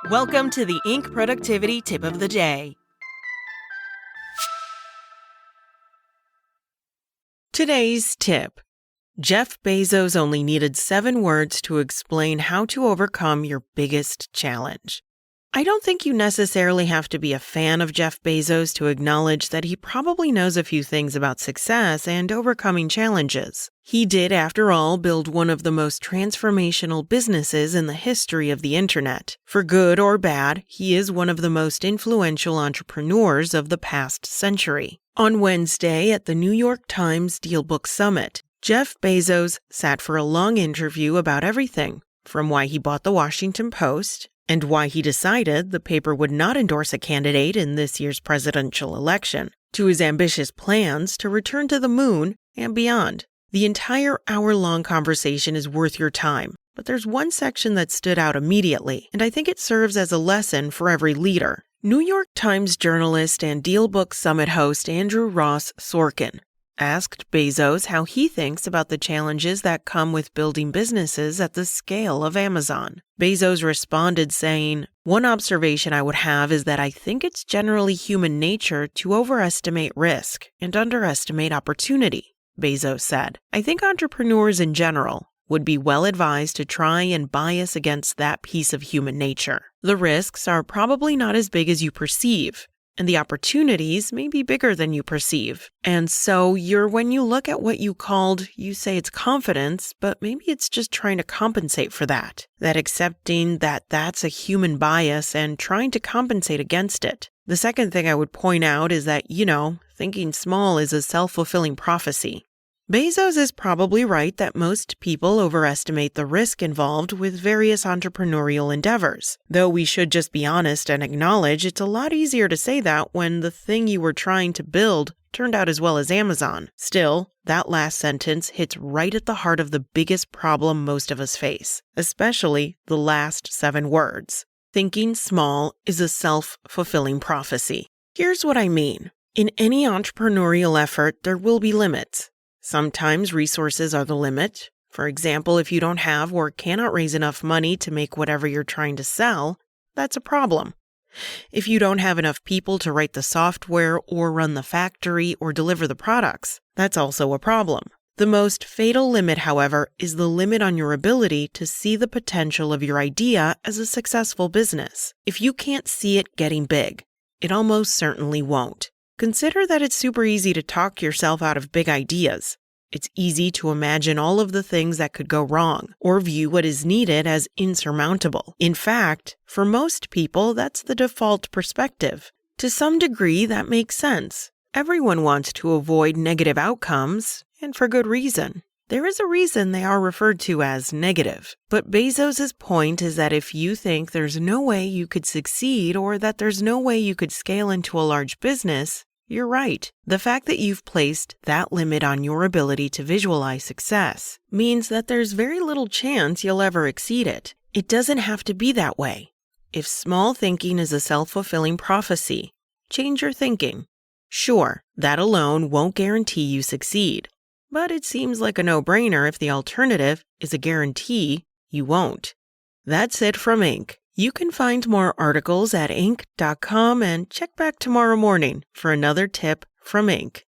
Welcome to the Inc. Productivity Tip of the Day. Today's tip. Jeff Bezos only needed 7 words to explain how to overcome your biggest challenge. I don't think you necessarily have to be a fan of Jeff Bezos to acknowledge that he probably knows a few things about success and overcoming challenges. He did, after all, build one of the most transformational businesses in the history of the internet. For good or bad, he is one of the most influential entrepreneurs of the past century. On Wednesday at the New York Times Dealbook Summit, Jeff Bezos sat for a long interview about everything, from why he bought the Washington Post, and why he decided the paper would not endorse a candidate in this year's presidential election, to his ambitious plans to return to the moon and beyond. The entire hour-long conversation is worth your time, but there's one section that stood out immediately, and I think it serves as a lesson for every leader. New York Times journalist and Dealbook Summit host Andrew Ross Sorkin asked Bezos how he thinks about the challenges that come with building businesses at the scale of Amazon. Bezos responded saying, "One observation I would have is that I think it's generally human nature to overestimate risk and underestimate opportunity," Bezos said. "I think entrepreneurs in general would be well advised to try and bias against that piece of human nature. The risks are probably not as big as you perceive, and the opportunities may be bigger than you perceive. And so when you look at what you say it's confidence, but maybe it's just trying to compensate for that. That accepting that that's a human bias and trying to compensate against it. The second thing I would point out is that, thinking small is a self-fulfilling prophecy." Bezos is probably right that most people overestimate the risk involved with various entrepreneurial endeavors, though we should just be honest and acknowledge it's a lot easier to say that when the thing you were trying to build turned out as well as Amazon. Still, that last sentence hits right at the heart of the biggest problem most of us face, especially the last 7 words. Thinking small is a self-fulfilling prophecy. Here's what I mean. In any entrepreneurial effort, there will be limits. Sometimes resources are the limit. For example, if you don't have or cannot raise enough money to make whatever you're trying to sell, that's a problem. If you don't have enough people to write the software or run the factory or deliver the products, that's also a problem. The most fatal limit, however, is the limit on your ability to see the potential of your idea as a successful business. If you can't see it getting big, it almost certainly won't. Consider that it's super easy to talk yourself out of big ideas. It's easy to imagine all of the things that could go wrong, or view what is needed as insurmountable. In fact, for most people, that's the default perspective. To some degree, that makes sense. Everyone wants to avoid negative outcomes, and for good reason. There is a reason they are referred to as negative. But Bezos' point is that if you think there's no way you could succeed or that there's no way you could scale into a large business, you're right. The fact that you've placed that limit on your ability to visualize success means that there's very little chance you'll ever exceed it. It doesn't have to be that way. If small thinking is a self-fulfilling prophecy, change your thinking. Sure, that alone won't guarantee you succeed, but it seems like a no-brainer if the alternative is a guarantee you won't. That's it from Inc. You can find more articles at Inc.com and check back tomorrow morning for another tip from Inc.